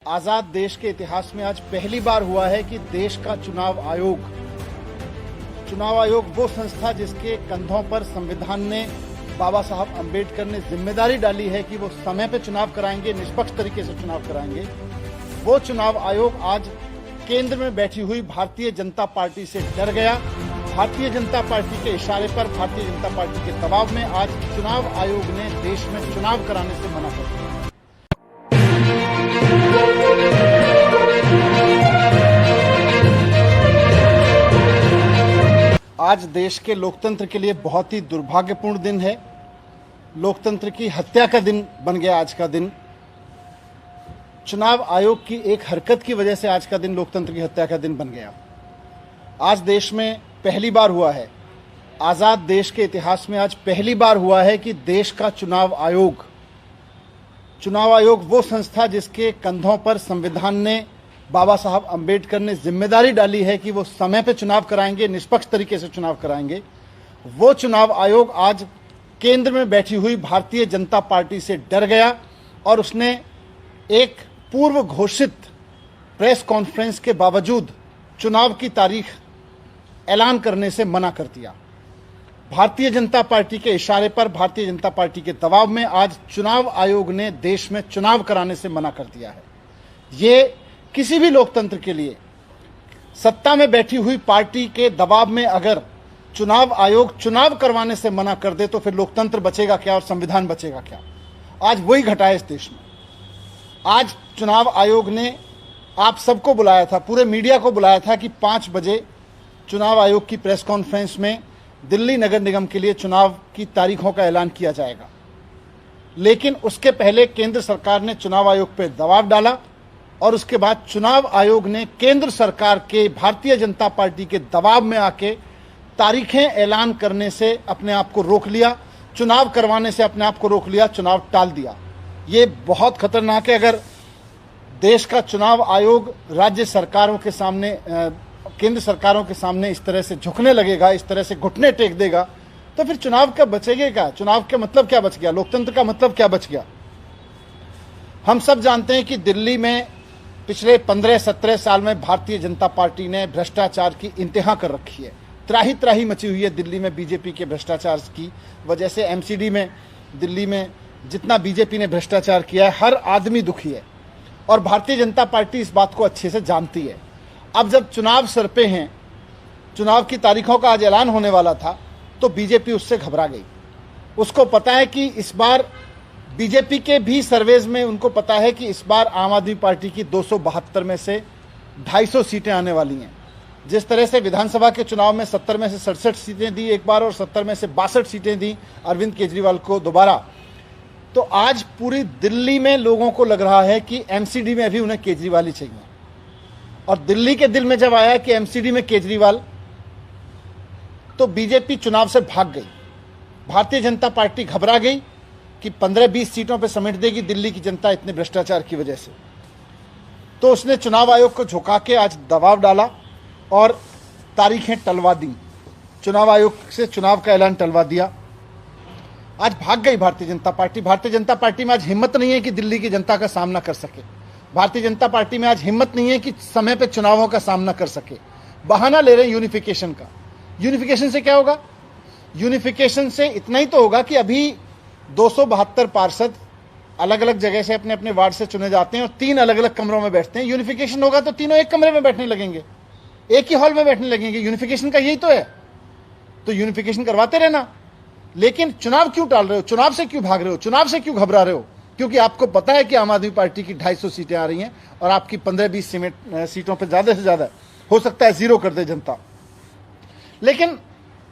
आजाद देश के इतिहास में आज पहली बार हुआ है कि देश का चुनाव आयोग वो संस्था जिसके कंधों पर संविधान ने, बाबा साहब अंबेडकर ने जिम्मेदारी डाली है कि वो समय पे चुनाव कराएंगे, निष्पक्ष तरीके से चुनाव कराएंगे। वो चुनाव आयोग आज केंद्र में बैठी हुई भारतीय जनता पार्टी से डर गया। भारतीय जनता पार्टी के इशारे पर, भारतीय जनता पार्टी के दबाव में आज चुनाव आयोग ने देश में चुनाव कराने से मना कर दिया। आज देश के लोकतंत्र के लिए बहुत ही दुर्भाग्यपूर्ण दिन है। लोकतंत्र की हत्या का दिन बन गया आज का दिन। चुनाव आयोग की एक हरकत की वजह से आज का दिन लोकतंत्र की हत्या का दिन बन गया। आज देश में पहली बार हुआ है, आजाद देश के इतिहास में आज पहली बार हुआ है कि देश का चुनाव आयोग वो संस्था जिसके कंधों पर संविधान ने, बाबा साहब अंबेडकर ने जिम्मेदारी डाली है कि वो समय पे चुनाव कराएंगे, निष्पक्ष तरीके से चुनाव कराएंगे। वो चुनाव आयोग आज केंद्र में बैठी हुई भारतीय जनता पार्टी से डर गया और उसने एक पूर्व घोषित प्रेस कॉन्फ्रेंस के बावजूद चुनाव की तारीख ऐलान करने से मना कर दिया। भारतीय जनता पार्टी के इशारे पर, भारतीय जनता पार्टी के दबाव में आज चुनाव आयोग ने देश में चुनाव कराने से मना कर दिया है। ये किसी भी लोकतंत्र के लिए, सत्ता में बैठी हुई पार्टी के दबाव में अगर चुनाव आयोग चुनाव करवाने से मना कर दे तो फिर लोकतंत्र बचेगा क्या और संविधान बचेगा क्या? आज वही घटा है इस देश में। आज चुनाव आयोग ने आप सबको बुलाया था, पूरे मीडिया को बुलाया था कि 5 बजे चुनाव आयोग की प्रेस कॉन्फ्रेंस में दिल्ली नगर निगम के लिए चुनाव की तारीखों का ऐलान किया जाएगा। लेकिन उसके पहले केंद्र सरकार ने चुनाव आयोग पर दबाव डाला और उसके बाद चुनाव आयोग ने केंद्र सरकार के, भारतीय जनता पार्टी के दबाव में आके तारीखें ऐलान करने से अपने आप को रोक लिया, चुनाव करवाने से अपने आप को रोक लिया, चुनाव टाल दिया। ये बहुत खतरनाक है। अगर देश का चुनाव आयोग राज्य सरकारों के सामने, केंद्र सरकारों के सामने इस तरह से झुकने लगेगा, इस तरह से घुटने टेक देगा, तो फिर चुनाव का बचेगा क्या? चुनाव का मतलब क्या बच गया? लोकतंत्र का मतलब क्या बच गया? हम सब जानते हैं कि दिल्ली में पिछले 15-17 साल में भारतीय जनता पार्टी ने भ्रष्टाचार की इंतहा कर रखी है। त्राही त्राही मची हुई है दिल्ली में बीजेपी के भ्रष्टाचार की वजह से। एमसीडी में, दिल्ली में जितना बीजेपी ने भ्रष्टाचार किया है, हर आदमी दुखी है और भारतीय जनता पार्टी इस बात को अच्छे से जानती है। अब जब चुनाव सर पे हैं, चुनाव की तारीखों का आज ऐलान होने वाला था, तो बीजेपी उससे घबरा गई। उसको पता है कि इस बार बीजेपी के भी सर्वेज में उनको पता है कि इस बार आम आदमी पार्टी की 272 में से 250 सीटें आने वाली हैं। जिस तरह से विधानसभा के चुनाव में 70 में से 67 सीटें दी एक बार और 70 में से 62 सीटें दी अरविंद केजरीवाल को दोबारा, तो आज पूरी दिल्ली में लोगों को लग रहा है कि एमसीडी में अभी उन्हें केजरीवाल ही चाहिए। और दिल्ली के दिल में जब आया कि एमसीडी में केजरीवाल, तो बीजेपी चुनाव से भाग गई। भारतीय जनता पार्टी घबरा गई कि 15-20 सीटों पर समेट देगी दिल्ली की जनता इतने भ्रष्टाचार की वजह से। तो उसने चुनाव आयोग को झुका के आज दबाव डाला और तारीखें टलवा दी, चुनाव आयोग से चुनाव का ऐलान टलवा दिया। आज भाग गई भारतीय जनता पार्टी। भारतीय जनता पार्टी में आज हिम्मत नहीं है कि दिल्ली की जनता का सामना कर सके। भारतीय जनता पार्टी में आज हिम्मत नहीं है कि समय पे चुनावों का सामना कर सके। बहाना ले रहे हैं यूनिफिकेशन का। यूनिफिकेशन से क्या होगा? यूनिफिकेशन से इतना ही तो होगा कि अभी 272 पार्षद अलग अलग जगह से अपने अपने वार्ड से चुने जाते हैं और 3 अलग अलग कमरों में बैठते हैं। यूनिफिकेशन होगा तो तीनों एक कमरे में बैठने लगेंगे, एक ही हॉल में बैठने लगेंगे। यूनिफिकेशन का यही तो है। तो यूनिफिकेशन करवाते रहना। लेकिन चुनाव क्यों टाल रहे हो? चुनाव से क्यों भाग रहे हो? चुनाव से क्यों घबरा रहे हो? क्योंकि आपको पता है कि आम आदमी पार्टी की 250 सीटें आ रही हैं और आपकी 15-20 सीटों पर ज्यादा से ज्यादा हो सकता है जीरो कर दे जनता। लेकिन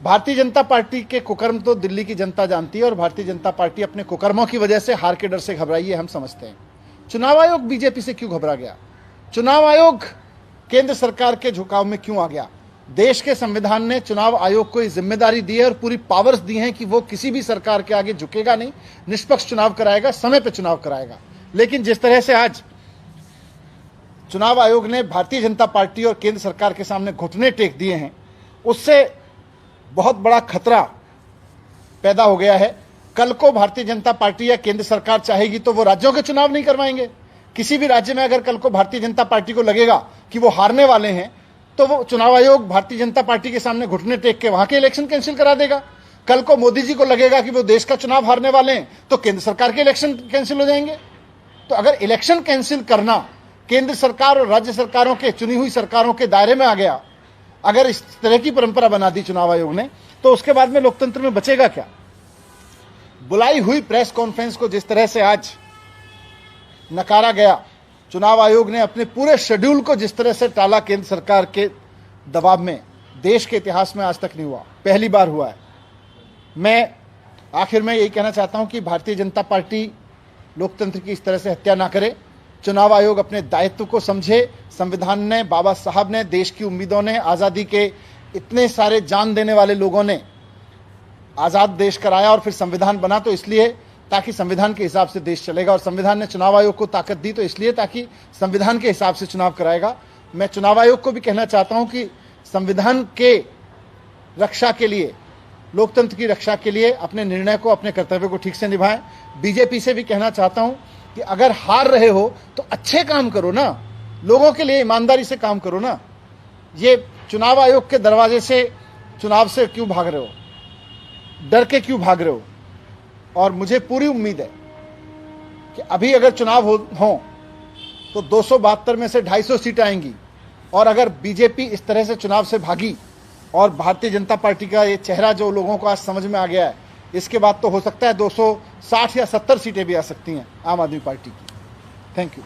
भारतीय जनता पार्टी के कुकर्म तो दिल्ली की जनता जानती है और भारतीय जनता पार्टी अपने कुकर्मों की वजह से, हार के डर से घबराई है, हम समझते हैं। चुनाव आयोग बीजेपी से क्यों घबरा गया? चुनाव आयोग केंद्र सरकार के झुकाव में क्यों आ गया? देश के संविधान ने चुनाव आयोग को ये जिम्मेदारी दी है और पूरी पावर्स दी हैं कि वो किसी भी सरकार के आगे झुकेगा नहीं, निष्पक्ष चुनाव कराएगा, समय पे चुनाव कराएगा। लेकिन जिस तरह से आज चुनाव आयोग ने भारतीय जनता पार्टी और केंद्र सरकार के सामने घुटने टेक दिए हैं, उससे बहुत बड़ा खतरा पैदा हो गया है। कल को भारतीय जनता पार्टी या केंद्र सरकार चाहेगी तो वो राज्यों के चुनाव नहीं करवाएंगे। किसी भी राज्य में अगर कल को भारतीय जनता पार्टी को लगेगा कि वो हारने वाले हैं, तो वो चुनाव आयोग भारतीय जनता पार्टी के सामने घुटने टेक के वहां के इलेक्शन कैंसिल करा देगा। कल को मोदी जी को लगेगा कि वो देश का चुनाव हारने वाले हैं, तो केंद्र सरकार के इलेक्शन कैंसिल हो जाएंगे। तो अगर इलेक्शन कैंसिल करना केंद्र सरकार और राज्य सरकारों के, चुनी हुई सरकारों के दायरे में आ गया, अगर इस तरह की परंपरा बना दी चुनाव आयोग ने, तो उसके बाद में लोकतंत्र में बचेगा क्या। बुलाई हुई प्रेस कॉन्फ्रेंस को जिस तरह से आज नकारा गया, चुनाव आयोग ने अपने पूरे शेड्यूल को जिस तरह से टाला केंद्र सरकार के दबाव में, देश के इतिहास में आज तक नहीं हुआ, पहली बार हुआ है। मैं आखिर में यही कहना चाहता हूं कि भारतीय जनता पार्टी लोकतंत्र की इस तरह से हत्या ना करे। चुनाव आयोग अपने दायित्व को समझे। संविधान ने, बाबा साहब ने, देश की उम्मीदों ने, आज़ादी के इतने सारे जान देने वाले लोगों ने आज़ाद देश कराया और फिर संविधान बना तो इसलिए ताकि संविधान के हिसाब से देश चलेगा, और संविधान ने चुनाव आयोग को ताकत दी तो इसलिए ताकि संविधान के हिसाब से चुनाव कराएगा। मैं चुनाव आयोग को भी कहना चाहता हूं कि संविधान के रक्षा के लिए, लोकतंत्र की रक्षा के लिए अपने निर्णय को, अपने कर्तव्य को ठीक से निभाएं। बीजेपी से भी कहना चाहता हूं कि अगर हार रहे हो तो अच्छे काम करो ना, लोगों के लिए ईमानदारी से काम करो ना। ये चुनाव आयोग के दरवाजे से चुनाव से क्यों भाग रहे हो, डर के क्यों भाग रहे हो। और मुझे पूरी उम्मीद है कि अभी अगर चुनाव हो तो 272 में से 250 सीटें आएंगी, और अगर बीजेपी इस तरह से चुनाव से भागी और भारतीय जनता पार्टी का ये चेहरा जो लोगों को आज समझ में आ गया है, इसके बाद तो हो सकता है 260 या 70 सीटें भी आ सकती हैं आम आदमी पार्टी की। Thank you.